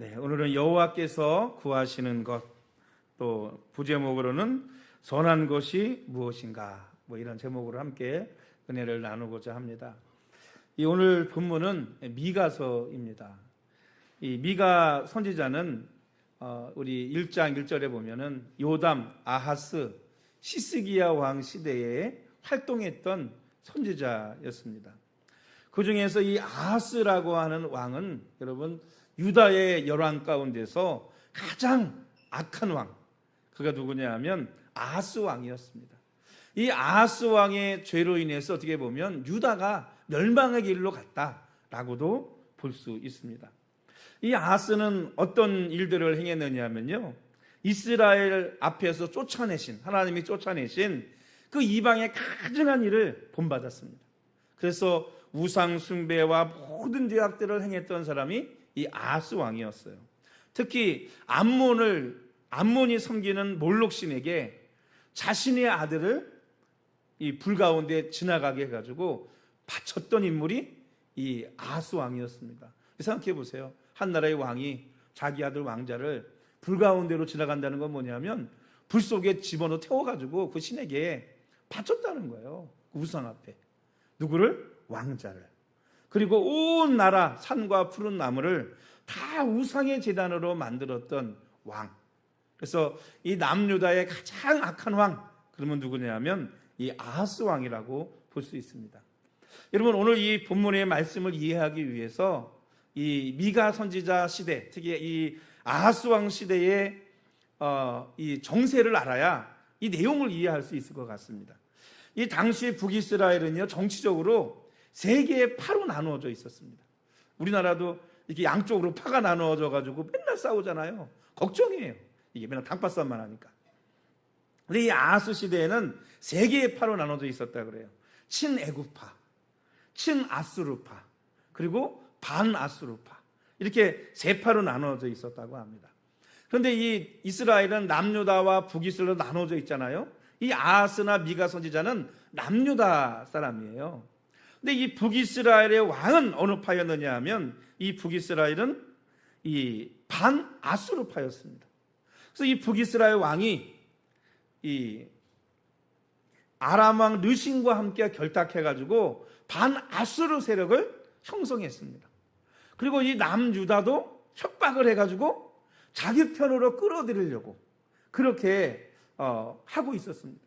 네, 오늘은 여호와께서 구하시는 것, 또 부제목으로는 선한 것이 무엇인가, 이런 제목으로 함께 은혜를 나누고자 합니다. 이 오늘 본문은 미가서입니다. 이 미가 선지자는 우리 1장 1절에 보면은 요담, 아하스, 시스기야 왕 시대에 활동했던 선지자였습니다. 그 중에서 이 아하스라고 하는 왕은 여러분 유다의 열왕 가운데서 가장 악한 왕, 그가 누구냐 하면 아하스 왕이었습니다. 이 아하스 왕의 죄로 인해서 어떻게 보면 유다가 멸망의 길로 갔다라고도 볼 수 있습니다. 이 아하스는 어떤 일들을 행했느냐 하면요, 이스라엘 앞에서 하나님이 쫓아내신 그 이방의 가증한 일을 본받았습니다. 그래서 우상 숭배와 모든 죄악들을 행했던 사람이 이 아하스 왕이었어요. 특히 암몬이 섬기는 몰록신에게 자신의 아들을 이 불 가운데 지나가게 해가지고 바쳤던 인물이 이 아하스 왕이었습니다. 생각해 보세요. 한 나라의 왕이 자기 아들 왕자를 불 가운데로 지나간다는 건 뭐냐면 불 속에 집어넣어 태워가지고 그 신에게 바쳤다는 거예요. 그 우상 앞에. 누구를? 왕자를. 그리고 온 나라 산과 푸른 나무를 다 우상의 제단으로 만들었던 왕. 그래서 이 남유다의 가장 악한 왕, 그러면 누구냐면 이 아하스 왕이라고 볼 수 있습니다. 여러분, 오늘 이 본문의 말씀을 이해하기 위해서 이 미가 선지자 시대, 특히 이 아하스 왕 시대의 이 정세를 알아야 이 내용을 이해할 수 있을 것 같습니다. 이 당시 북이스라엘은요, 정치적으로 세 개의 파로 나누어져 있었습니다. 우리나라도 이렇게 양쪽으로 파가 나누어져 가지고 맨날 싸우잖아요. 걱정이에요. 이게 맨날 당파싸움만 하니까. 근데 이 아하스 시대에는 세 개의 파로 나눠져 있었다 그래요. 친애굽파, 친아수르파, 그리고 반아수르파, 이렇게 세 파로 나눠져 있었다고 합니다. 그런데 이 이스라엘은 남유다와 북이스라엘로 나눠져 있잖아요. 이 아하스나 미가 선지자는 남유다 사람이에요. 근데 이 북이스라엘의 왕은 어느 파였느냐 하면 이 북이스라엘은 이 반아수르파였습니다. 그래서 이 북이스라엘 왕이 이 아람 왕 르신과 함께 결탁해가지고 반아수르 세력을 형성했습니다. 그리고 이 남유다도 협박을 해가지고 자기 편으로 끌어들이려고 그렇게 하고 있었습니다.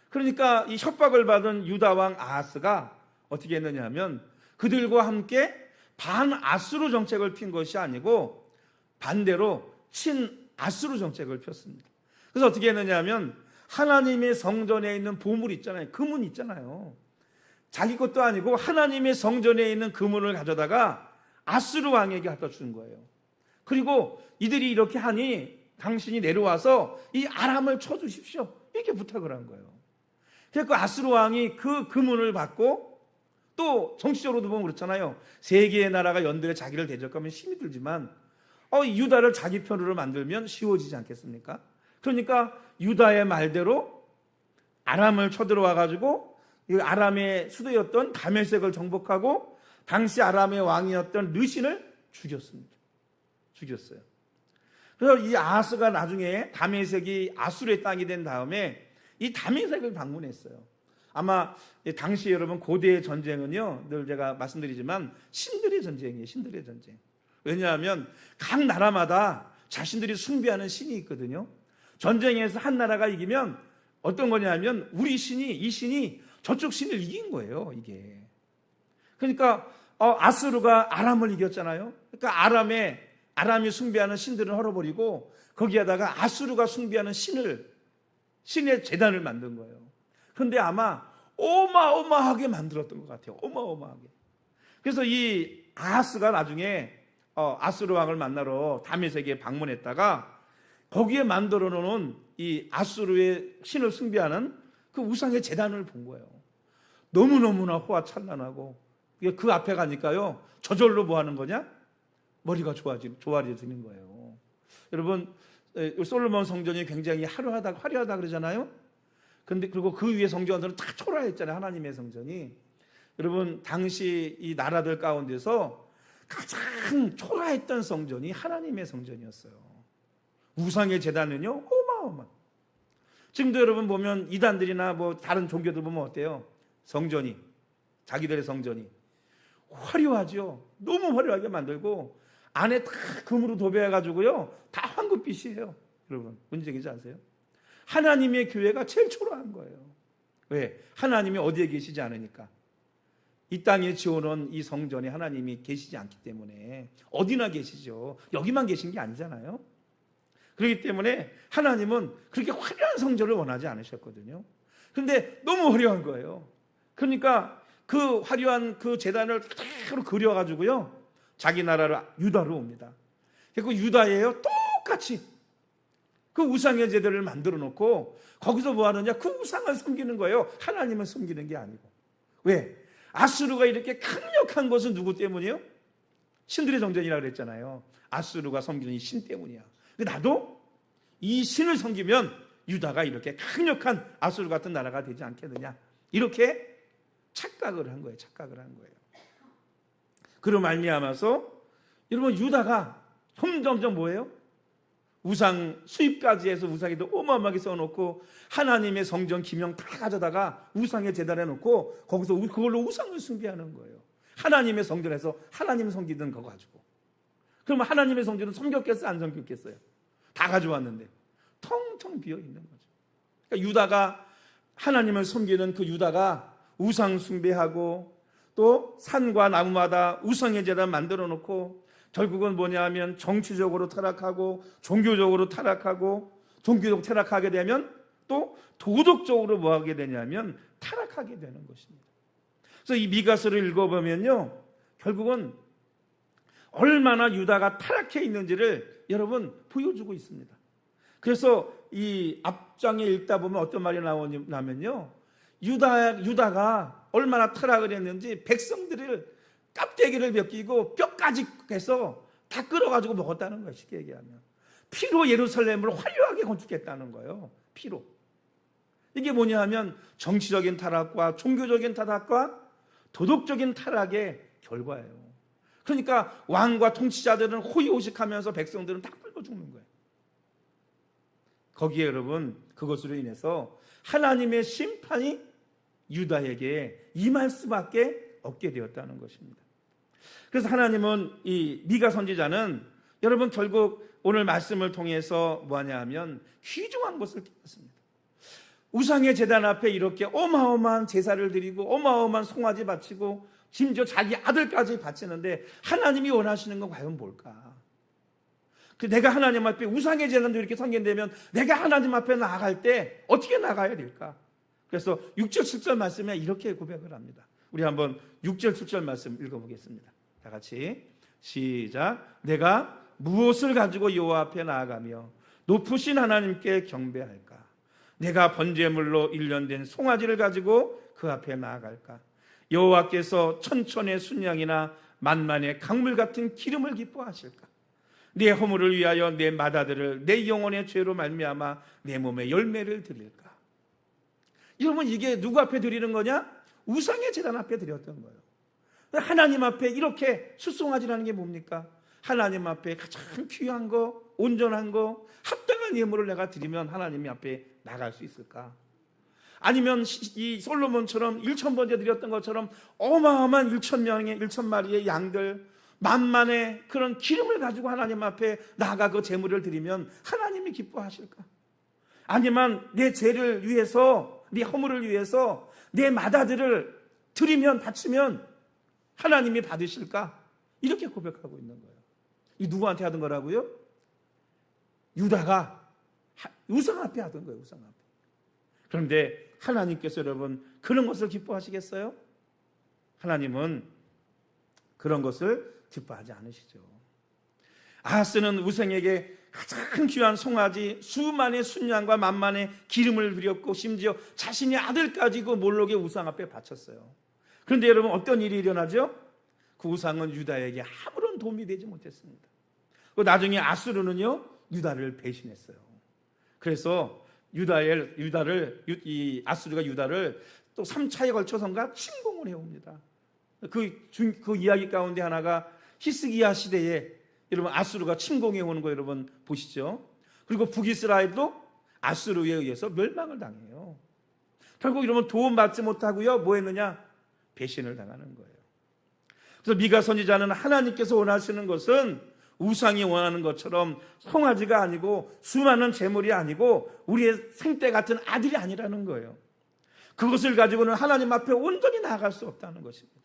그러니까 이 협박을 받은 유다 왕 아하스가 어떻게 했느냐 하면 그들과 함께 반아수르 정책을 핀 것이 아니고 반대로 친아수르 정책을 폈습니다. 그래서 어떻게 했느냐 하면 하나님의 성전에 있는 보물 있잖아요. 금은 있잖아요. 자기 것도 아니고 하나님의 성전에 있는 금은을 가져다가 아수르 왕에게 갖다 준 거예요. 그리고 이들이 이렇게 하니 당신이 내려와서 이 아람을 쳐주십시오, 이렇게 부탁을 한 거예요. 그래서 그 아수르 왕이 그 금은을 받고, 또 정치적으로도 보면 그렇잖아요. 세 개의 나라가 연달아 자기를 대적하면 힘이 들지만 유다를 자기 편으로 만들면 쉬워지지 않겠습니까? 그러니까 유다의 말대로 아람을 쳐들어와 가지고 이 아람의 수도였던 다메섹을 정복하고 당시 아람의 왕이었던 르신을 죽였어요. 그래서 이 아하스가 나중에 다메섹이 아수르의 땅이 된 다음에 이 다메섹을 방문했어요. 아마 당시 여러분 고대의 전쟁은요, 늘 제가 말씀드리지만 신들의 전쟁이에요. 신들의 전쟁. 왜냐하면 각 나라마다 자신들이 숭배하는 신이 있거든요. 전쟁에서 한 나라가 이기면 어떤 거냐면 이 신이 저쪽 신을 이긴 거예요, 이게. 그러니까 아수르가 아람을 이겼잖아요. 그러니까 아람이 숭배하는 신들을 헐어버리고 거기에다가 아수르가 숭배하는 신의 제단을 만든 거예요. 그런데 아마 어마어마하게 만들었던 것 같아요. 어마어마하게. 그래서 이 아하스가 나중에 아수르 왕을 만나러 다메섹에 방문했다가 거기에 만들어 놓은 이 아수르의 신을 숭배하는 그 우상의 제단을 본 거예요. 너무너무나 호화찬란하고 그 앞에 가니까요, 저절로 뭐 하는 거냐? 머리가 좋아지는 거예요. 여러분, 솔로몬 성전이 굉장히 화려하다 그러잖아요. 그리고 그 위에 성전들은 다 초라했잖아요, 하나님의 성전이. 여러분, 당시 이 나라들 가운데서 가장 초라했던 성전이 하나님의 성전이었어요. 우상의 제단은요 어마어마. 지금도 여러분 보면 이단들이나 뭐 다른 종교들 보면 어때요? 성전이, 자기들의 성전이 화려하죠. 너무 화려하게 만들고 안에 다 금으로 도배해가지고요 다 황금빛이에요. 여러분 문제이지 아세요? 하나님의 교회가 제일 초라한 거예요. 왜? 하나님이 어디에 계시지 않으니까. 이 땅에 지어놓은 이 성전에 하나님이 계시지 않기 때문에. 어디나 계시죠. 여기만 계신 게 아니잖아요. 그렇기 때문에 하나님은 그렇게 화려한 성전을 원하지 않으셨거든요. 그런데 너무 화려한 거예요. 그러니까 그 화려한 그 제단을 그대로 그려가지고요 자기 나라로 유다로 옵니다. 그 유다예요 똑같이 그 우상의 제단을 만들어 놓고 거기서 뭐 하느냐? 그 우상을 섬기는 거예요. 하나님을 섬기는 게 아니고. 왜? 아수르가 이렇게 강력한 것은 누구 때문이에요? 신들의 정전이라고 그랬잖아요. 아수르가 섬기는 이 신 때문이야. 근데 나도 이 신을 섬기면 유다가 이렇게 강력한 아수르 같은 나라가 되지 않겠느냐. 이렇게 착각을 한 거예요. 착각을 한 거예요. 그로 말미암아서 여러분 유다가 점점점 뭐예요? 우상 수입까지 해서 우상에도 어마어마하게 써놓고 하나님의 성전 기명 다 가져다가 우상에 제단해 놓고 거기서 그걸로 우상을 숭배하는 거예요. 하나님의 성전에서 하나님 섬기던 거 가지고. 그러면 하나님의 성전은 섬겼겠어요? 안 섬겼겠어요? 다 가져왔는데 텅텅 비어 있는 거죠. 그러니까 유다가 하나님을 섬기는 그 유다가 우상 숭배하고 또 산과 나무마다 우상의 제단 만들어 놓고 결국은 뭐냐 하면 정치적으로 타락하고 종교적으로 타락하고 종교적 타락하게 되면 또 도덕적으로 뭐 하게 되냐면 타락하게 되는 것입니다. 그래서 이 미가서를 읽어보면요 결국은 얼마나 유다가 타락해 있는지를 여러분 보여주고 있습니다. 그래서 이 앞장에 읽다 보면 어떤 말이 나오냐면요 유다가 얼마나 타락을 했는지 백성들을 껍데기를 벗기고 뼈까지 해서 다 끌어가지고 먹었다는 거예요. 쉽게 얘기하면 피로 예루살렘을 화려하게 건축했다는 거예요. 피로. 이게 뭐냐 하면 정치적인 타락과 종교적인 타락과 도덕적인 타락의 결과예요. 그러니까 왕과 통치자들은 호의호식하면서 백성들은 다 굶어 죽는 거예요. 거기에 여러분 그것으로 인해서 하나님의 심판이 유다에게 임할 수밖에 없게 되었다는 것입니다. 그래서 하나님은 이 미가 선지자는 여러분 결국 오늘 말씀을 통해서 뭐하냐 하면 귀중한 것을 깨닫습니다. 우상의 제단 앞에 이렇게 어마어마한 제사를 드리고 어마어마한 송아지 바치고 심지어 자기 아들까지 바치는데 하나님이 원하시는 건 과연 뭘까? 내가 하나님 앞에 우상의 제단도 이렇게 섬긴다면 내가 하나님 앞에 나아갈 때 어떻게 나가야 될까? 그래서 6절 7절 말씀에 이렇게 고백을 합니다. 우리 한번 6절 7절 말씀 읽어보겠습니다. 다 같이 시작. 내가 무엇을 가지고 여호와 앞에 나아가며 높으신 하나님께 경배할까? 내가 번제물로 일련된 송아지를 가지고 그 앞에 나아갈까? 여호와께서 천천의 순양이나 만만의 강물 같은 기름을 기뻐하실까? 내 허물을 위하여 내 맏아들을 내 영혼의 죄로 말미암아 내 몸에 열매를 드릴까? 여러분 이게 누구 앞에 드리는 거냐? 우상의 제단 앞에 드렸던 거예요. 하나님 앞에 이렇게 수송아지라는 게 뭡니까? 하나님 앞에 가장 귀한 거, 온전한 거, 합당한 예물을 내가 드리면 하나님 앞에 나갈 수 있을까? 아니면 이 솔로몬처럼 1,000번째 드렸던 것처럼 어마어마한 1,000마리의 양들, 만만의 그런 기름을 가지고 하나님 앞에 나가 그 제물을 드리면 하나님이 기뻐하실까? 아니면 내 죄를 위해서, 네 허물을 위해서 내 맏아들을 드리면, 바치면 하나님이 받으실까? 이렇게 고백하고 있는 거예요. 이 누구한테 하던 거라고요? 유다가 우상 앞에 하던 거예요. 우상 앞에. 그런데 하나님께서 여러분 그런 것을 기뻐하시겠어요? 하나님은 그런 것을 기뻐하지 않으시죠. 아하스는 우상에게 가장 귀한 송아지 수만의 순양과 만만의 기름을 드렸고 심지어 자신의 아들까지 그 몰록의 우상 앞에 바쳤어요. 그런데 여러분 어떤 일이 일어나죠? 그 우상은 유다에게 아무런 도움이 되지 못했습니다. 나중에 아수르는요 유다를 배신했어요. 그래서 아수르가 유다를 또 3차에 걸쳐서인가 침공을 해옵니다. 그 이야기 가운데 하나가 히스기야 시대에 여러분 아수르가 침공해 오는 거 여러분 보시죠. 그리고 북이스라엘도 아수르에 의해서 멸망을 당해요. 결국 여러분 도움 받지 못하고요. 뭐 했느냐? 배신을 당하는 거예요. 그래서 미가 선지자는 하나님께서 원하시는 것은 우상이 원하는 것처럼 송아지가 아니고 수많은 재물이 아니고 우리의 생떼 같은 아들이 아니라는 거예요. 그것을 가지고는 하나님 앞에 온전히 나아갈 수 없다는 것입니다.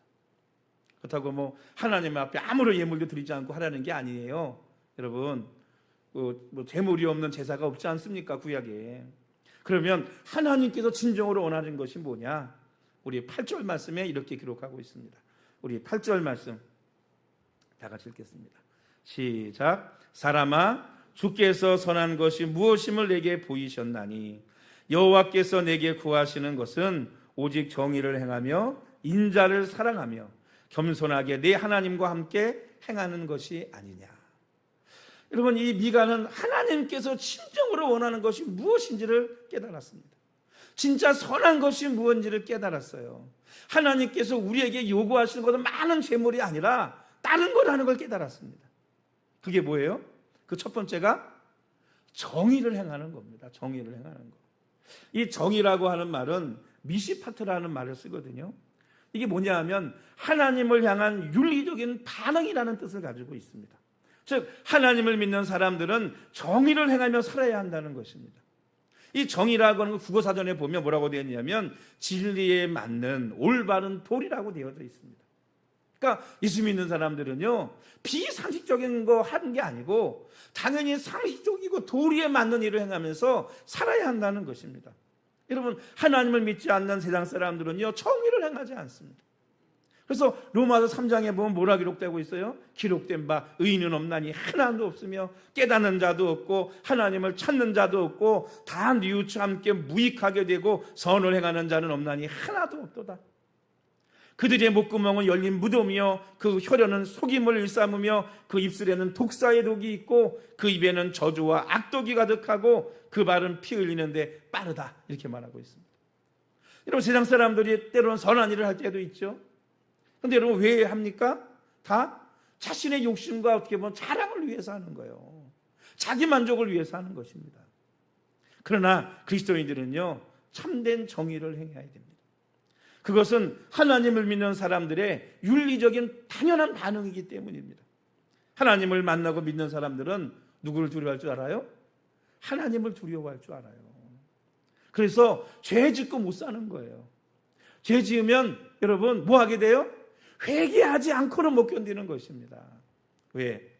그렇다고 뭐 하나님 앞에 아무런 예물도 드리지 않고 하라는 게 아니에요. 여러분 뭐 재물이 없는 제사가 없지 않습니까? 구약에. 그러면 하나님께서 진정으로 원하는 것이 뭐냐? 우리 8절 말씀에 이렇게 기록하고 있습니다. 우리 8절 말씀 다 같이 읽겠습니다. 시작. 사람아, 주께서 선한 것이 무엇임을 내게 보이셨나니 여호와께서 내게 구하시는 것은 오직 정의를 행하며 인자를 사랑하며 겸손하게 내 하나님과 함께 행하는 것이 아니냐. 여러분, 이 미가는 하나님께서 진정으로 원하는 것이 무엇인지를 깨달았습니다. 진짜 선한 것이 무엇인지를 깨달았어요. 하나님께서 우리에게 요구하시는 것은 많은 재물이 아니라 다른 거라는 걸 깨달았습니다. 그게 뭐예요? 그 첫 번째가 정의를 행하는 겁니다. 정의를 행하는 거. 이 정의라고 하는 말은 미시파트라는 말을 쓰거든요. 이게 뭐냐 하면 하나님을 향한 윤리적인 반응이라는 뜻을 가지고 있습니다. 즉 하나님을 믿는 사람들은 정의를 행하며 살아야 한다는 것입니다. 이 정의라고 하는 거 국어사전에 보면 뭐라고 되어 있냐면 진리에 맞는 올바른 도리라고 되어져 있습니다. 그러니까 예수 믿는 사람들은요 비상식적인 거 하는 게 아니고 당연히 상식적이고 도리에 맞는 일을 행하면서 살아야 한다는 것입니다. 여러분, 하나님을 믿지 않는 세상 사람들은요 정의를 행하지 않습니다. 그래서 로마서 3장에 보면 뭐라 기록되고 있어요? 기록된 바 의인은 없나니 하나도 없으며 깨닫는 자도 없고 하나님을 찾는 자도 없고 다 뉘우쳐 함께 무익하게 되고 선을 행하는 자는 없나니 하나도 없도다. 그들의 목구멍은 열린 무덤이요 그 혈연은 속임을 일삼으며 그 입술에는 독사의 독이 있고 그 입에는 저주와 악독이 가득하고 그 발은 피 흘리는데 빠르다. 이렇게 말하고 있습니다. 여러분, 세상 사람들이 때로는 선한 일을 할 때도 있죠. 그런데 여러분 왜 합니까? 다 자신의 욕심과 어떻게 보면 자랑을 위해서 하는 거예요. 자기 만족을 위해서 하는 것입니다. 그러나 그리스도인들은요 참된 정의를 행해야 됩니다. 그것은 하나님을 믿는 사람들의 윤리적인 당연한 반응이기 때문입니다. 하나님을 만나고 믿는 사람들은 누구를 두려워할 줄 알아요? 하나님을 두려워할 줄 알아요. 그래서 죄 짓고 못 사는 거예요. 죄 지으면 여러분 뭐 하게 돼요? 회개하지 않고는 못 견디는 것입니다. 왜?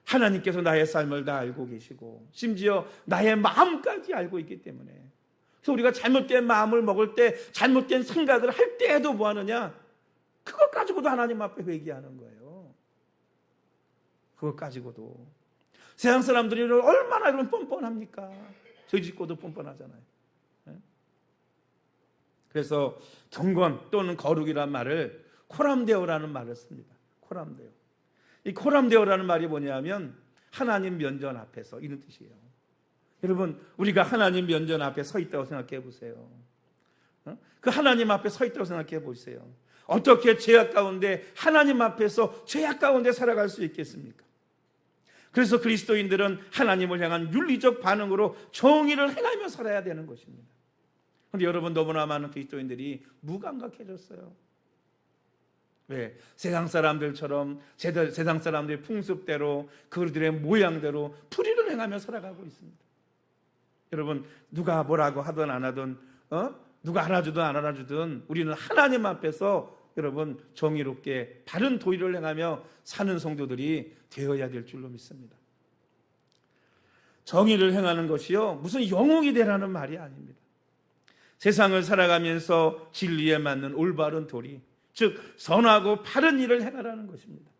하나님께서 나의 삶을 다 알고 계시고 심지어 나의 마음까지 알고 있기 때문에. 그래서 우리가 잘못된 마음을 먹을 때 잘못된 생각을 할 때에도 뭐 하느냐? 그것 가지고도 하나님 앞에 회개하는 거예요. 그것 가지고도. 세상 사람들이 얼마나 이런 뻔뻔합니까? 죄 짓고도 뻔뻔하잖아요. 그래서 경건 또는 거룩이란 말을 코람데오라는 말을 씁니다. 코람데오. 이 코람데오라는 말이 뭐냐면 하나님 면전 앞에서 이런 뜻이에요. 여러분, 우리가 하나님 면전 앞에 서 있다고 생각해 보세요. 그 하나님 앞에 서 있다고 생각해 보세요. 어떻게 죄악 가운데 하나님 앞에서 죄악 가운데 살아갈 수 있겠습니까? 그래서 그리스도인들은 하나님을 향한 윤리적 반응으로 정의를 행하며 살아야 되는 것입니다. 그런데 여러분, 너무나 많은 그리스도인들이 무감각해졌어요. 왜? 세상 사람들처럼 세상 사람들의 풍습대로 그들의 모양대로 불의를 행하며 살아가고 있습니다. 여러분, 누가 뭐라고 하든 안 하든 누가 알아주든 안 알아주든 우리는 하나님 앞에서 여러분 정의롭게 바른 도리를 행하며 사는 성도들이 되어야 될 줄로 믿습니다. 정의를 행하는 것이요 무슨 영웅이 되라는 말이 아닙니다. 세상을 살아가면서 진리에 맞는 올바른 도리, 즉 선하고 바른 일을 행하라는 것입니다.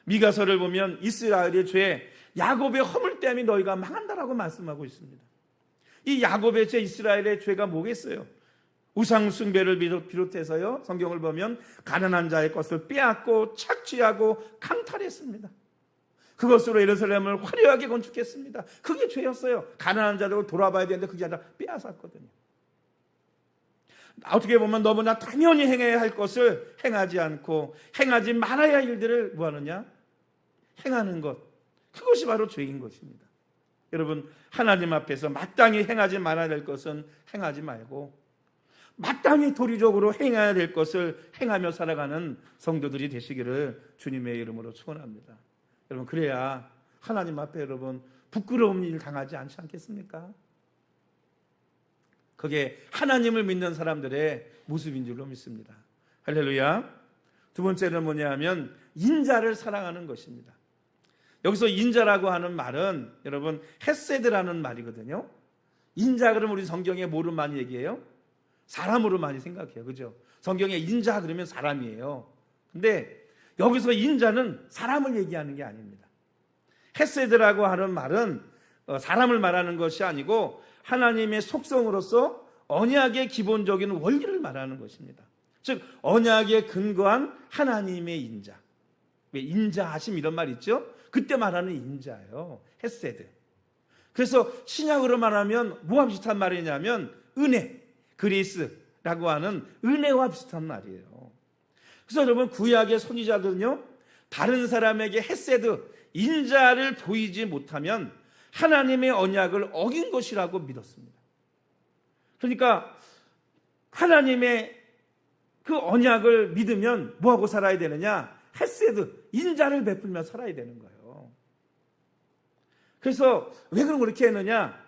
미가서를 보면 이스라엘의 죄, 야곱의 허물됨이 너희가 망한다라고 말씀하고 있습니다. 이 야곱의 죄, 이스라엘의 죄가 뭐겠어요? 우상 숭배를 비롯해서요 성경을 보면 가난한 자의 것을 빼앗고 착취하고 강탈했습니다. 그것으로 예루살렘을 화려하게 건축했습니다. 그게 죄였어요. 가난한 자들 돌아봐야 되는데 그게 아니라 빼앗았거든요. 어떻게 보면 너무나 당연히 행해야 할 것을 행하지 않고 행하지 말아야 할 일들을 뭐하느냐? 행하는 것. 그것이 바로 죄인 것입니다. 여러분, 하나님 앞에서 마땅히 행하지 말아야 될 것은 행하지 말고 마땅히 도리적으로 행해야 될 것을 행하며 살아가는 성도들이 되시기를 주님의 이름으로 축원합니다. 여러분, 그래야 하나님 앞에 여러분 부끄러운 일 당하지 않지 않겠습니까? 그게 하나님을 믿는 사람들의 모습인 줄로 믿습니다. 할렐루야. 두 번째는 뭐냐면 인자를 사랑하는 것입니다. 여기서 인자라고 하는 말은 여러분 헤세드라는 말이거든요. 인자 그러면 우리 성경에 뭐로 많이 얘기해요? 사람으로 많이 생각해요. 그죠? 성경에 인자 그러면 사람이에요. 근데 여기서 인자는 사람을 얘기하는 게 아닙니다. 헤세드라고 하는 말은 사람을 말하는 것이 아니고 하나님의 속성으로서 언약의 기본적인 원리를 말하는 것입니다. 즉 언약에 근거한 하나님의 인자. 왜 인자하심 이런 말 있죠? 그때 말하는 인자예요. 헤세드. 그래서 신약으로 말하면 뭐와 비슷한 말이냐면 은혜, 그리스라고 하는 은혜와 비슷한 말이에요. 그래서 여러분 구약의 선지자들은요 다른 사람에게 헤세드, 인자를 보이지 못하면 하나님의 언약을 어긴 것이라고 믿었습니다. 그러니까 하나님의 그 언약을 믿으면 뭐하고 살아야 되느냐? 헤세드, 인자를 베풀며 살아야 되는 거예요. 그래서 왜 그렇게 했느냐?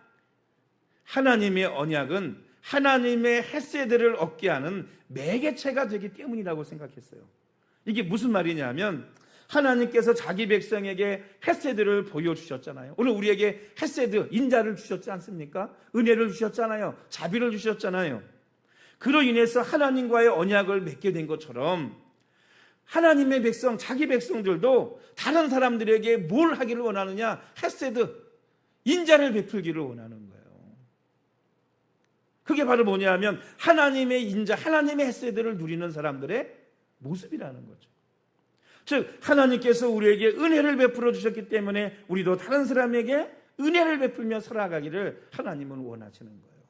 하나님의 언약은 하나님의 헤세드를 얻게 하는 매개체가 되기 때문이라고 생각했어요. 이게 무슨 말이냐면 하나님께서 자기 백성에게 헤세드를 보여주셨잖아요. 오늘 우리에게 헤세드, 인자를 주셨지 않습니까? 은혜를 주셨잖아요. 자비를 주셨잖아요. 그로 인해서 하나님과의 언약을 맺게 된 것처럼 하나님의 백성, 자기 백성들도 다른 사람들에게 뭘 하기를 원하느냐? 헤세드, 인자를 베풀기를 원하는 거예요. 그게 바로 뭐냐면 하나님의 인자, 하나님의 헤세드를 누리는 사람들의 모습이라는 거죠. 즉 하나님께서 우리에게 은혜를 베풀어 주셨기 때문에 우리도 다른 사람에게 은혜를 베풀며 살아가기를 하나님은 원하시는 거예요.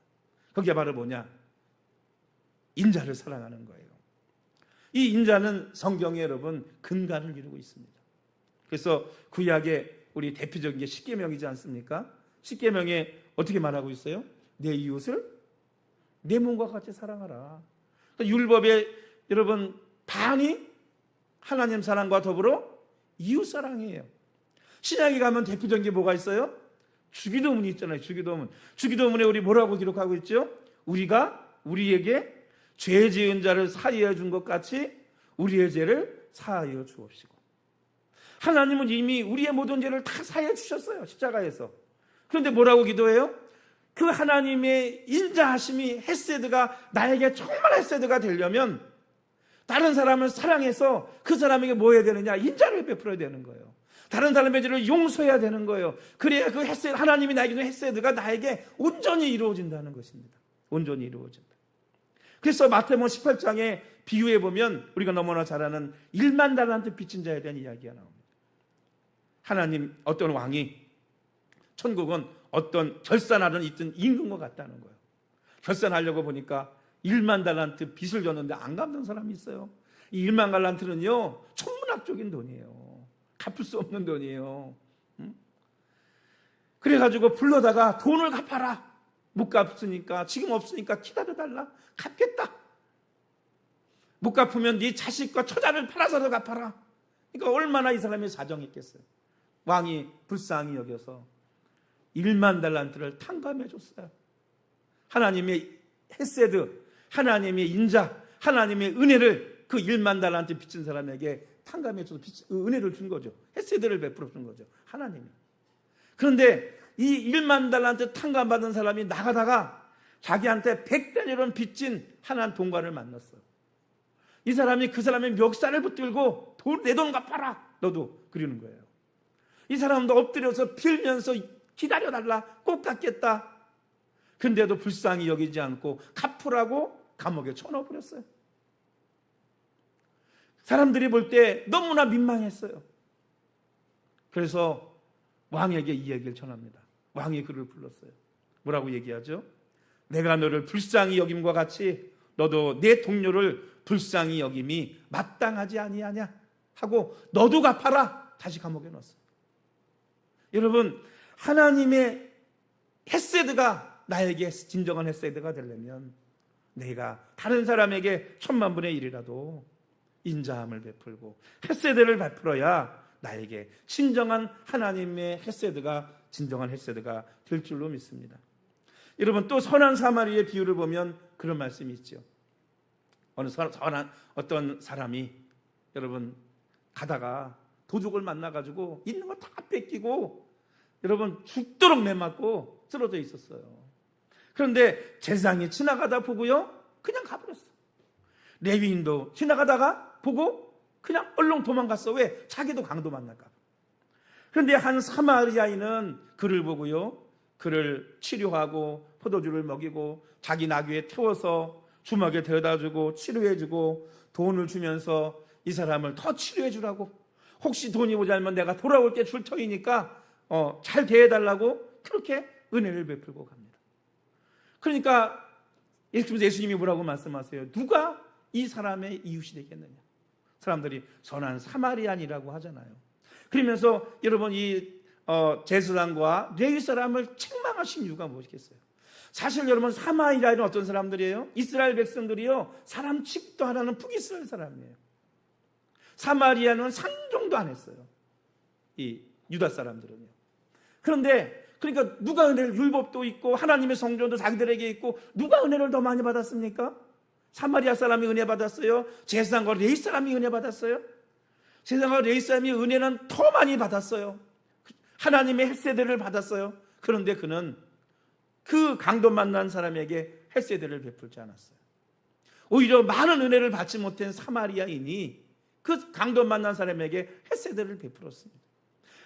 그게 바로 뭐냐? 인자를 사랑하는 거예요. 이 인자는 성경에 여러분 근간을 이루고 있습니다. 그래서 구약의 우리 대표적인 게 십계명이지 않습니까? 십계명에 어떻게 말하고 있어요? 내 이웃을 내 몸과 같이 사랑하라. 율법의 여러분 반이 하나님 사랑과 더불어 이웃 사랑이에요. 신약에 가면 대표적인 게 뭐가 있어요? 주기도문이 있잖아요. 주기도문에 우리 뭐라고 기록하고 있죠? 우리가 우리에게 죄 지은 자를 사하여 준 것 같이 우리의 죄를 사하여 주옵시고. 하나님은 이미 우리의 모든 죄를 다 사하여 주셨어요. 십자가에서. 그런데 뭐라고 기도해요? 그 하나님의 인자하심이 헤세드가 나에게 정말 헤세드가 되려면 다른 사람을 사랑해서 그 사람에게 뭐 해야 되느냐? 인자를 베풀어야 되는 거예요. 다른 사람의 죄를 용서해야 되는 거예요. 그래야 그 헤세드, 하나님이 나에게 준 헤세드가 나에게 온전히 이루어진다는 것입니다. 온전히 이루어진다. 그래서 마태복음 18장에 비유해 보면 우리가 너무나 잘 아는 1만 달란트 빚진 자에 대한 이야기가 나옵니다. 하나님 어떤 왕이 천국은 어떤 결산하는 있던 임금과 같다는 거예요. 결산하려고 보니까 1만 달란트 빚을 졌는데 안 갚는 사람이 있어요. 이 1만 달란트는요 천문학적인 돈이에요. 갚을 수 없는 돈이에요. 그래가지고 불러다가 돈을 갚아라. 못 갚으니까 지금 없으니까 기다려달라. 갚겠다. 못 갚으면 네 자식과 처자를 팔아서도 갚아라. 그러니까 얼마나 이 사람이 사정했겠어요. 왕이 불쌍히 여겨서 1만 달란트를 탕감해 줬어요. 하나님의 헤세드, 하나님의 인자, 하나님의 은혜를 그 1만 달란트 빚진 사람에게 탕감해 줘서 은혜를 준 거죠. 헤세드를 베풀어 준 거죠. 하나님이. 그런데 이 1만 달란트 탕감받은 사람이 나가다가 자기한테 100달러는 빚진 하나님 동관을 만났어요. 이 사람이 그 사람의 멱살을 붙들고 내 돈 갚아라. 너도 그러는 거예요. 이 사람도 엎드려서 빌면서 기다려달라. 꼭 갚겠다. 근데도 불쌍히 여기지 않고 갚으라고 감옥에 쳐넣어버렸어요. 사람들이 볼 때 너무나 민망했어요. 그래서 왕에게 이 얘기를 전합니다. 왕이 그를 불렀어요. 뭐라고 얘기하죠? 내가 너를 불쌍히 여김과 같이 너도 내 동료를 불쌍히 여김이 마땅하지 아니하냐 하고 너도 갚아라. 다시 감옥에 넣었어요. 여러분, 하나님의 헤세드가 나에게 진정한 헤세드가 되려면 내가 다른 사람에게 10,000,000분의 1이라도 인자함을 베풀고 헤세드를 베풀어야 나에게 진정한 하나님의 헤세드가 진정한 헤세드가 될 줄로 믿습니다. 여러분, 또 선한 사마리의 비유를 보면 그런 말씀이 있죠. 어떤 사람이 여러분 가다가 도둑을 만나가지고 있는 거 다 뺏기고 여러분 죽도록 매맞고 쓰러져 있었어요. 그런데 제사장이 지나가다 보고요 그냥 가버렸어. 레위인도 지나가다가 보고 그냥 얼렁 도망갔어. 왜? 자기도 강도 만날까 봐. 그런데 한 사마리아인은 그를 보고요 그를 치료하고 포도주를 먹이고 자기 나귀에 태워서 주막에 데려다주고 치료해주고 돈을 주면서 이 사람을 더 치료해주라고, 혹시 돈이 모자라면 내가 돌아올 때 줄 터이니까 잘 대해달라고 그렇게 은혜를 베풀고 갑니다. 그러니까 예수님이 뭐라고 말씀하세요? 누가 이 사람의 이웃이 되겠느냐? 사람들이 선한 사마리안이라고 하잖아요. 그러면서 여러분 이 제사장과 레위 사람을 책망하신 이유가 무엇이겠어요? 사실 여러분 사마리아인은 어떤 사람들이에요? 이스라엘 백성들이요 사람 취급도 안 하는 북이스라엘 사람이에요. 사마리아는 상종도 안 했어요, 이 유다 사람들은요. 그런데 그러니까 누가 은혜를, 율법도 있고 하나님의 성전도 자기들에게 있고 누가 은혜를 더 많이 받았습니까? 사마리아 사람이 은혜 받았어요? 제사장과 레위 사람이 은혜 받았어요? 제사장과 레위 사람이 은혜는 더 많이 받았어요. 하나님의 헤세드를 받았어요. 그런데 그는 그 강도 만난 사람에게 헤세드를 베풀지 않았어요. 오히려 많은 은혜를 받지 못한 사마리아인이 그 강도 만난 사람에게 헤세드를 베풀었습니다.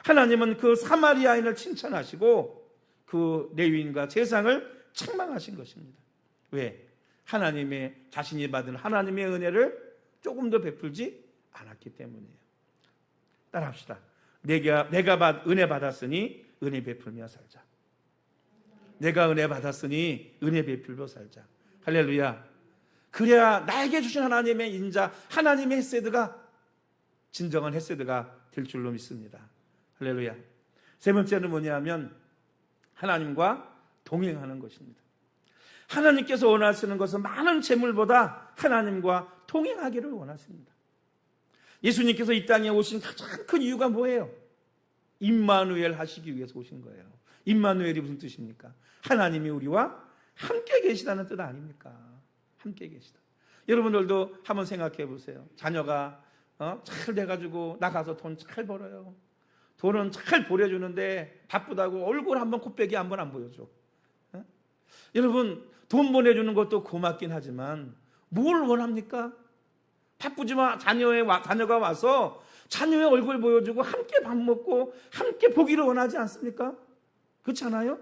하나님은 그 사마리아인을 칭찬하시고 그 레위인과 제사장을 책망하신 것입니다. 왜? 하나님의 자신이 받은 하나님의 은혜를 조금 더 베풀지 않았기 때문이에요. 따라합시다. 내가 은혜 받았으니 은혜 베풀며 살자. 내가 은혜 받았으니 은혜 베풀며 살자. 할렐루야. 그래야 나에게 주신 하나님의 인자, 하나님의 헤세드가 진정한 헤세드가 될 줄로 믿습니다. 할렐루야. 세 번째는 뭐냐면 하나님과 동행하는 것입니다. 하나님께서 원하시는 것은 많은 재물보다 하나님과 동행하기를 원하십니다. 예수님께서 이 땅에 오신 가장 큰 이유가 뭐예요? 임마누엘 하시기 위해서 오신 거예요. 임마누엘이 무슨 뜻입니까? 하나님이 우리와 함께 계시다는 뜻 아닙니까? 함께 계시다. 여러분들도 한번 생각해 보세요. 자녀가 잘 돼가지고 나가서 돈 잘 벌어요. 돈은 잘 보내주는데 바쁘다고 얼굴 한번 코빼기 한번 안 보여줘. 여러분 돈 보내주는 것도 고맙긴 하지만 뭘 원합니까? 바쁘지만 자녀가 와서 자녀의 얼굴 보여주고 함께 밥 먹고 함께 보기를 원하지 않습니까? 그렇지 않아요?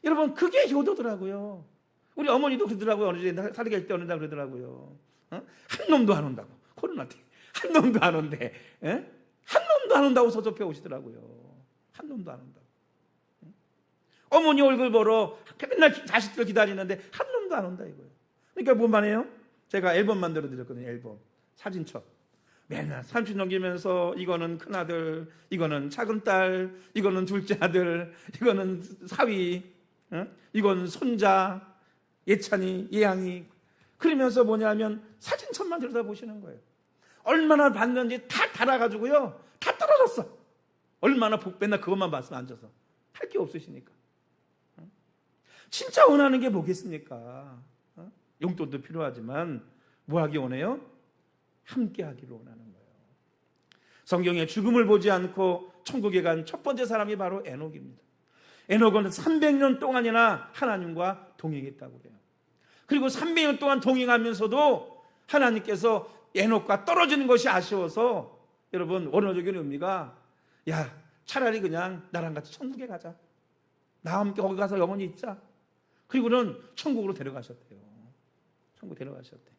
여러분 그게 효도더라고요. 우리 어머니도 그러더라고요. 어느 때 살게 할 때 어느 날 그러더라고요. 한 놈도 안 온다고. 코로나 때 한 놈도 안 온대. 한 놈도 안 온다고 서접해 오시더라고요. 한 놈도 안 온다고. 어머니 얼굴 보러 맨날 자식들 기다리는데 한 놈도 안 온다 이거예요. 그러니까 뭔 해요? 제가 앨범 만들어 드렸거든요. 앨범 사진첩. 맨날 30 넘기면서 이거는 큰아들, 이거는 작은딸, 이거는 둘째 아들, 이거는 사위, 이건 손자, 예찬이, 예양이. 그러면서 뭐냐면 사진첩만 들여다보시는 거예요. 얼마나 받는지 다 달아가지고요 다 떨어졌어. 얼마나 맨날 그것만 봤으면 앉아서 할 게 없으시니까. 진짜 원하는 게 뭐겠습니까? 용돈도 필요하지만 뭐 하기 원해요? 함께 하기를 원하는 거예요. 성경에 죽음을 보지 않고 천국에 간 첫 번째 사람이 바로 에녹입니다. 에녹은 300년 동안이나 하나님과 동행했다고 해요. 그리고 300년 동안 동행하면서도 하나님께서 에녹과 떨어지는 것이 아쉬워서 여러분 원어적인 의미가 야 차라리 그냥 나랑 같이 천국에 가자. 나와 함께 거기 가서 영원히 있자. 그리고는 천국으로 데려가셨대요. 천국 데려가셨대.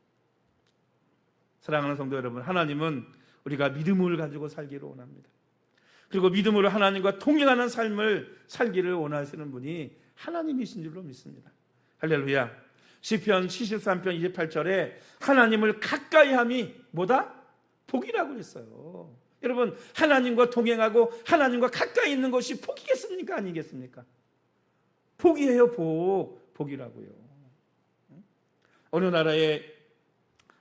사랑하는 성도 여러분, 하나님은 우리가 믿음을 가지고 살기를 원합니다. 그리고 믿음으로 하나님과 동행하는 삶을 살기를 원하시는 분이 하나님이신 줄로 믿습니다. 할렐루야. 시편 73편 28절에 하나님을 가까이함이 뭐다? 복이라고 했어요. 여러분, 하나님과 동행하고 하나님과 가까이 있는 것이 복이겠습니까? 아니겠습니까? 복이에요. 복이라고요. 어느 나라에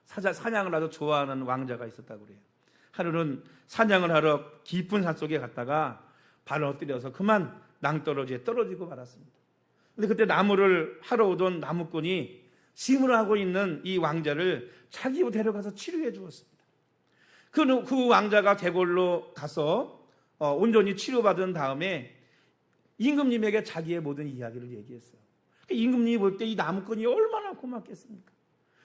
사냥을 아주 좋아하는 왕자가 있었다고 그래요. 하루는 사냥을 하러 깊은 산속에 갔다가 발을 엎드려서 그만 낭떠러지에 떨어지고 말았습니다. 근데 그때 나무를 하러 오던 나무꾼이 심을 하고 있는 이 왕자를 자기로 데려가서 치료해 주었습니다. 그 왕자가 대궐로 가서 온전히 치료받은 다음에 임금님에게 자기의 모든 이야기를 얘기했어요. 임금님이 볼 때 이 나무꾼이 얼마나 고맙겠습니까?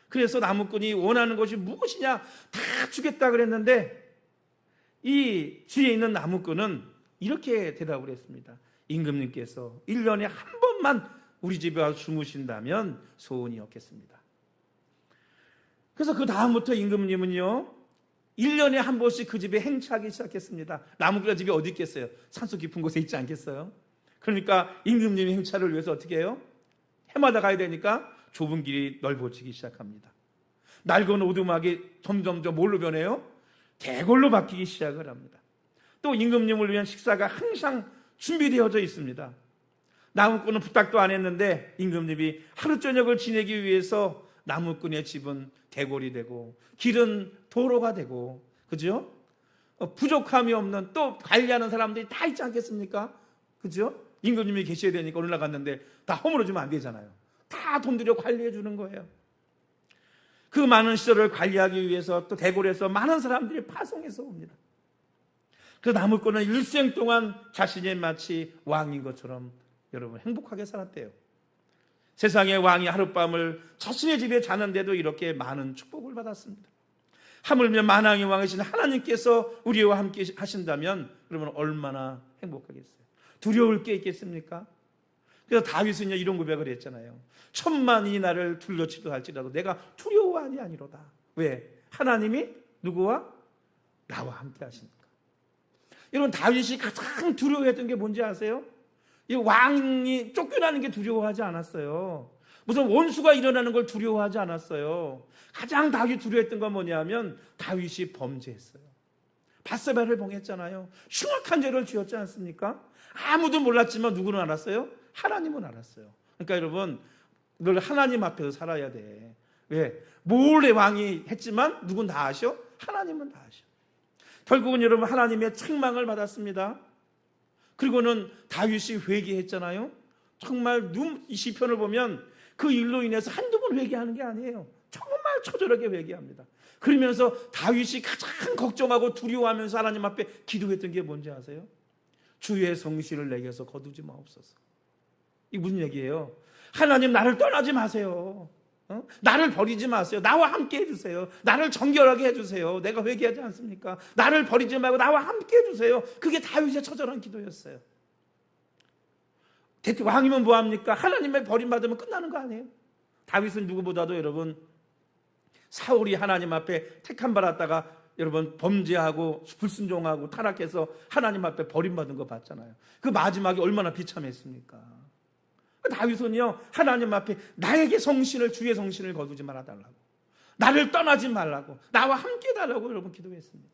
그래서 나무꾼이 원하는 것이 무엇이냐 다 주겠다 그랬는데 이 뒤에 있는 나무꾼은 이렇게 대답을 했습니다. 임금님께서 1년에 한 번만 우리 집에 와서 주무신다면 소원이 없겠습니다. 그래서 그 다음부터 임금님은요 1년에 한 번씩 그 집에 행차하기 시작했습니다. 나무꾼 집이 어디 있겠어요? 산속 깊은 곳에 있지 않겠어요? 그러니까 임금님의 행차를 위해서 어떻게 해요? 해마다 가야 되니까 좁은 길이 넓어지기 시작합니다. 낡은 오두막이 점점점 뭘로 변해요? 대궐로 바뀌기 시작을 합니다. 또 임금님을 위한 식사가 항상 준비되어져 있습니다. 나무꾼은 부탁도 안 했는데 임금님이 하루 저녁을 지내기 위해서 나무꾼의 집은 대궐이 되고 길은 도로가 되고, 그죠? 부족함이 없는, 또 관리하는 사람들이 다 있지 않겠습니까? 그죠? 임금님이 계셔야 되니까 어느 날 갔는데 다 허물어주면 안 되잖아요. 다 돈 들여 관리해 주는 거예요. 그 많은 시설을 관리하기 위해서 또 대궐에서 많은 사람들이 파송해서 옵니다. 그 나무꾼은 일생 동안 자신이 마치 왕인 것처럼 여러분 행복하게 살았대요. 세상의 왕이 하룻밤을 자신의 집에 자는데도 이렇게 많은 축복을 받았습니다. 하물며 만왕의 왕이신 하나님께서 우리와 함께 하신다면 여러분 얼마나 행복하겠어요. 두려울 게 있겠습니까? 그래서 다윗은요 이런 고백을 했잖아요. 천만이 나를 둘러치려 할지라도 내가 두려워하니 아니로다. 왜? 하나님이 누구와? 나와 함께 하시니까. 여러분 다윗이 가장 두려워했던 게 뭔지 아세요? 이 왕이 쫓겨나는 게 두려워하지 않았어요. 무슨 원수가 일어나는 걸 두려워하지 않았어요. 가장 다윗이 두려워했던 건 뭐냐면 다윗이 범죄했어요. 밧세바를 봉했잖아요. 흉악한 죄를 지었지 않습니까? 아무도 몰랐지만 누구는 알았어요? 하나님은 알았어요. 그러니까 여러분 늘 하나님 앞에서 살아야 돼. 왜? 몰래 왕이 했지만 누군 다 아셔? 하나님은 다 아셔. 결국은 여러분 하나님의 책망을 받았습니다. 그리고는 다윗이 회개했잖아요. 정말 이 시편을 보면 그 일로 인해서 한두 번 회개하는 게 아니에요. 정말 처절하게 회개합니다. 그러면서 다윗이 가장 걱정하고 두려워하면서 하나님 앞에 기도했던 게 뭔지 아세요? 주의 성실을 내게서 거두지 마옵소서. 이게 무슨 얘기예요? 하나님 나를 떠나지 마세요. 나를 버리지 마세요. 나와 함께 해주세요. 나를 정결하게 해주세요. 내가 회개하지 않습니까? 나를 버리지 말고 나와 함께 해주세요. 그게 다윗의 처절한 기도였어요. 왕이면 뭐합니까? 하나님의 버림받으면 끝나는 거 아니에요? 다윗은 누구보다도 여러분 사울이 하나님 앞에 택함 받았다가 여러분 범죄하고 불순종하고 타락해서 하나님 앞에 버림받은 거 봤잖아요. 그 마지막이 얼마나 비참했습니까? 다윗은요 하나님 앞에 나에게 성신을 주의 성신을 거두지 말아달라고, 나를 떠나지 말라고, 나와 함께 해달라고 여러분 기도했습니다.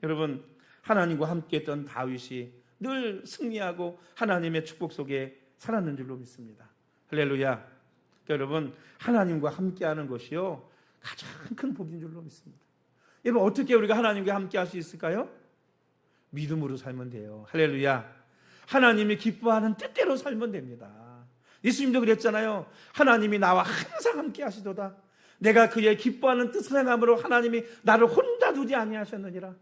여러분 하나님과 함께 했던 다윗이 늘 승리하고 하나님의 축복 속에 살았는 줄로 믿습니다. 할렐루야. 여러분 하나님과 함께하는 것이요 가장 큰 복인 줄로 믿습니다. 여러분 어떻게 우리가 하나님과 함께 할 수 있을까요? 믿음으로 살면 돼요. 할렐루야. 하나님이 기뻐하는 뜻대로 살면 됩니다. 예수님도 그랬잖아요. 하나님이 나와 항상 함께 하시도다. 내가 그의 기뻐하는 뜻을 행함으로 하나님이 나를 혼자 두지 아니하셨느니라.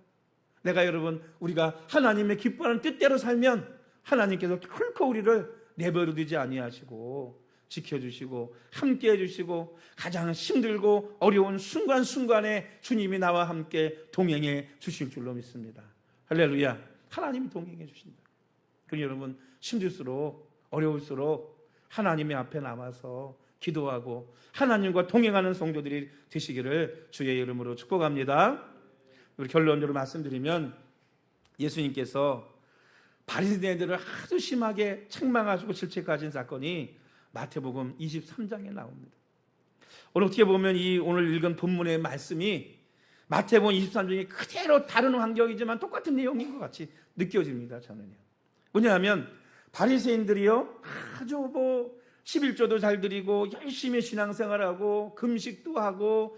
내가 여러분 우리가 하나님의 기뻐하는 뜻대로 살면 하나님께서 결코 우리를 내버려 두지 아니하시고 지켜주시고 함께 해주시고 가장 힘들고 어려운 순간순간에 주님이 나와 함께 동행해 주실 줄로 믿습니다. 할렐루야. 하나님이 동행해 주신다. 그러니 여러분 힘들수록 어려울수록 하나님의 앞에 남아서 기도하고 하나님과 동행하는 성도들이 되시기를 주의 이름으로 축복합니다. 우리 결론적으로 말씀드리면 예수님께서 바리새인들을 아주 심하게 책망하시고 질책하신 사건이 마태복음 23장에 나옵니다. 오늘 어떻게 보면 이 오늘 읽은 본문의 말씀이 마태복음 23장이 그대로 다른 환경이지만 똑같은 내용인 것 같이 느껴집니다. 저는요. 뭐냐면 바리새인들이요 아주 11조도 잘 드리고 열심히 신앙생활하고 금식도 하고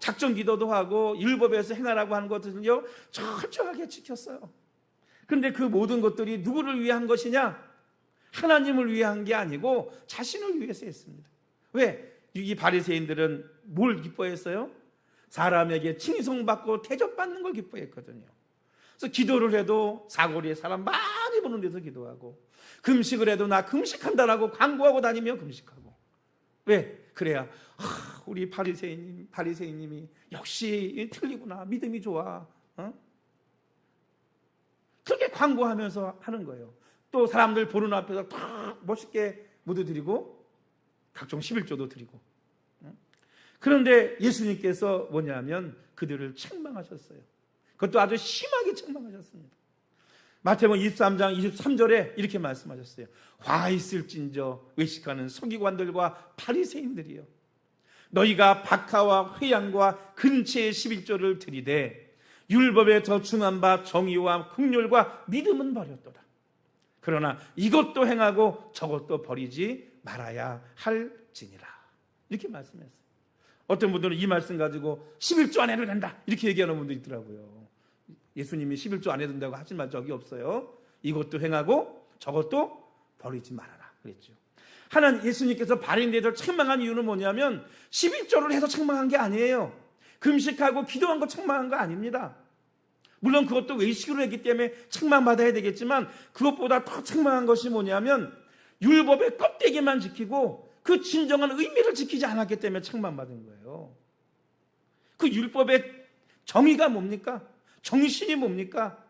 작정 기도도 하고 율법에서 행하라고 하는 것들을요 철저하게 지켰어요. 그런데 그 모든 것들이 누구를 위한 것이냐? 하나님을 위한 게 아니고 자신을 위해서 했습니다. 왜? 이 바리새인들은 뭘 기뻐했어요? 사람에게 칭송받고 대접받는 걸 기뻐했거든요. 그래서 기도를 해도 사거리에 사람 많이 보는 데서 기도하고, 금식을 해도 나 금식한다라고 광고하고 다니며 금식하고. 왜? 그래야 우리 바리새인님이 역시 틀리구나, 믿음이 좋아, 그렇게 광고하면서 하는 거예요. 또 사람들 보는 앞에서 다 멋있게 무드 드리고 각종 11조도 드리고. 그런데 예수님께서 뭐냐면 그들을 책망하셨어요. 그것도 아주 심하게 책망하셨습니다. 마태복음 23장 23절에 이렇게 말씀하셨어요. 화 있을진저 외식하는 서기관들과 바리새인들이여, 너희가 박하와 회양과 근체의 11조를 드리되 율법에 더 중한 바 정의와 긍휼과 믿음은 버렸도다. 그러나 이것도 행하고 저것도 버리지 말아야 할지니라. 이렇게 말씀했어요. 어떤 분들은 이 말씀 가지고 11조 안 해도 된다 이렇게 얘기하는 분도 있더라고요. 예수님이 11조 안 해도 된다고 하신 적이 없어요. 이것도 행하고 저것도 버리지 말아라 그랬죠. 하나님 예수님께서 바리새인들을 책망한 이유는 뭐냐면 11조를 해서 책망한 게 아니에요. 금식하고 기도한 거 책망한 거 아닙니다. 물론 그것도 외식으로 했기 때문에 책망받아야 되겠지만 그것보다 더 책망한 것이 뭐냐면 율법의 껍데기만 지키고 그 진정한 의미를 지키지 않았기 때문에 책망받은 거예요. 그 율법의 정의가 뭡니까? 정신이 뭡니까?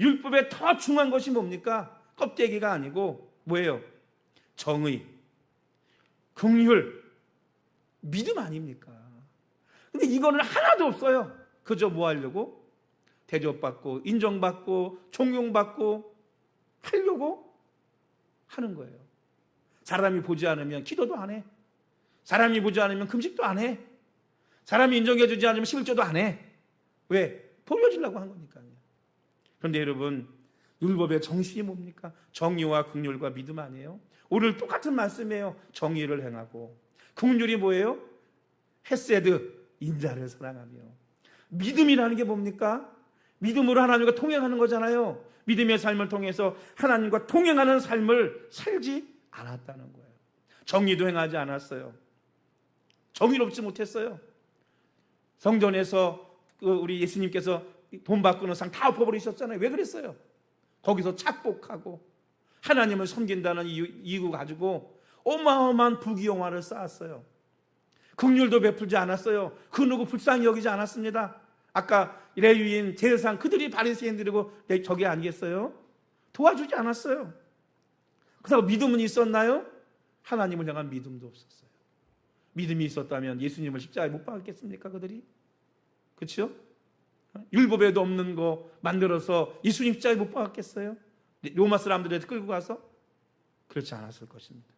율법에 더 중요한 것이 뭡니까? 껍데기가 아니고 뭐예요? 정의, 긍휼, 믿음 아닙니까? 근데 이거는 하나도 없어요. 그저 뭐 하려고? 대접받고 인정받고 존경받고 하려고 하는 거예요. 사람이 보지 않으면 기도도 안 해. 사람이 보지 않으면 금식도 안 해. 사람이 인정해 주지 않으면 11조도 안 해. 왜? 보여주려고 한 거니까요. 그런데 여러분, 율법의 정신이 뭡니까? 정의와 긍휼과 믿음 아니에요? 오늘 똑같은 말씀이에요. 정의를 행하고, 긍휼이 뭐예요? 헤세드, 인자를 사랑하며, 믿음이라는 게 뭡니까? 믿음으로 하나님과 통행하는 거잖아요. 믿음의 삶을 통해서 하나님과 통행하는 삶을 살지 않았다는 거예요. 정의도 행하지 않았어요. 정의롭지 못했어요. 성전에서 우리 예수님께서 돈 바꾸는 상 다 엎어버리셨잖아요. 왜 그랬어요? 거기서 착복하고 하나님을 섬긴다는 이유 가지고 어마어마한 부귀영화를 쌓았어요. 긍휼도 베풀지 않았어요. 그 누구 불쌍히 여기지 않았습니다. 아까 레위인 제사장 그들이 바리새인들이고 저게 아니겠어요? 도와주지 않았어요. 그래서 믿음은 있었나요? 하나님을 향한 믿음도 없었어요. 믿음이 있었다면 예수님을 십자가에 못 박았겠습니까? 그들이? 그렇죠? 율법에도 없는 거 만들어서 예수님 십자가에 못 박았겠어요? 로마 사람들한테 끌고 가서? 그렇지 않았을 것입니다.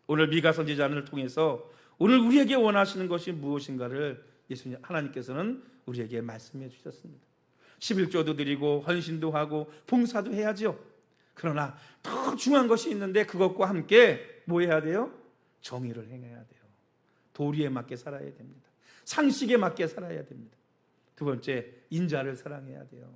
오늘 미가 선지자를 통해서 오늘 우리에게 원하시는 것이 무엇인가를 예수님 하나님께서는 우리에게 말씀해 주셨습니다. 11조도 드리고 헌신도 하고 봉사도 해야죠. 그러나 더 중요한 것이 있는데 그것과 함께 뭐 해야 돼요? 정의를 행해야 돼요. 도리에 맞게 살아야 됩니다. 상식에 맞게 살아야 됩니다. 두 번째, 인자를 사랑해야 돼요.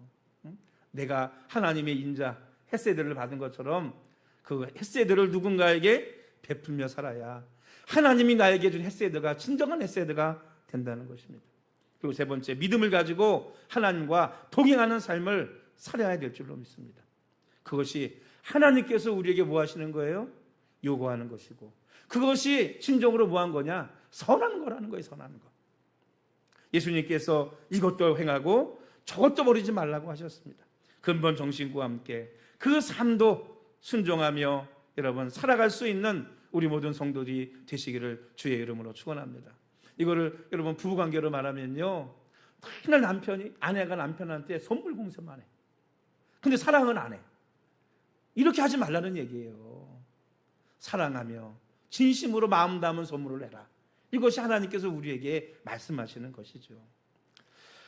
내가 하나님의 인자 헤세드를 받은 것처럼 그 헤세드를 누군가에게 베풀며 살아야 하나님이 나에게 준 헤세드가 진정한 헤세드가 된다는 것입니다. 그리고 세 번째, 믿음을 가지고 하나님과 동행하는 삶을 살아야 될 줄로 믿습니다. 그것이 하나님께서 우리에게 뭐 하시는 거예요? 요구하는 것이고, 그것이 진정으로 뭐 한 거냐? 선한 거라는 거예요. 선한 거. 예수님께서 이것도 행하고 저것도 버리지 말라고 하셨습니다. 근본 정신과 함께 그 삶도 순종하며 여러분 살아갈 수 있는 우리 모든 성도들이 되시기를 주의 이름으로 축원합니다. 이거를 여러분 부부관계로 말하면요, 맨날 아내가 남편한테 선물 공세만 해. 근데 사랑은 안 해. 이렇게 하지 말라는 얘기예요. 사랑하며 진심으로 마음 담은 선물을 해라. 이것이 하나님께서 우리에게 말씀하시는 것이죠.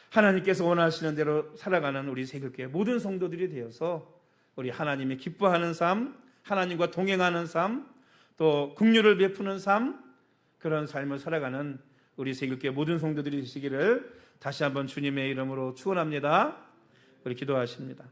하나님께서 원하시는 대로 살아가는 우리 세교교회 모든 성도들이 되어서 우리 하나님이 기뻐하는 삶, 하나님과 동행하는 삶, 또 긍휼을 베푸는 삶, 그런 삶을 살아가는 우리 세교교회 모든 성도들이 되시기를 다시 한번 주님의 이름으로 축원합니다. 우리 기도하십니다.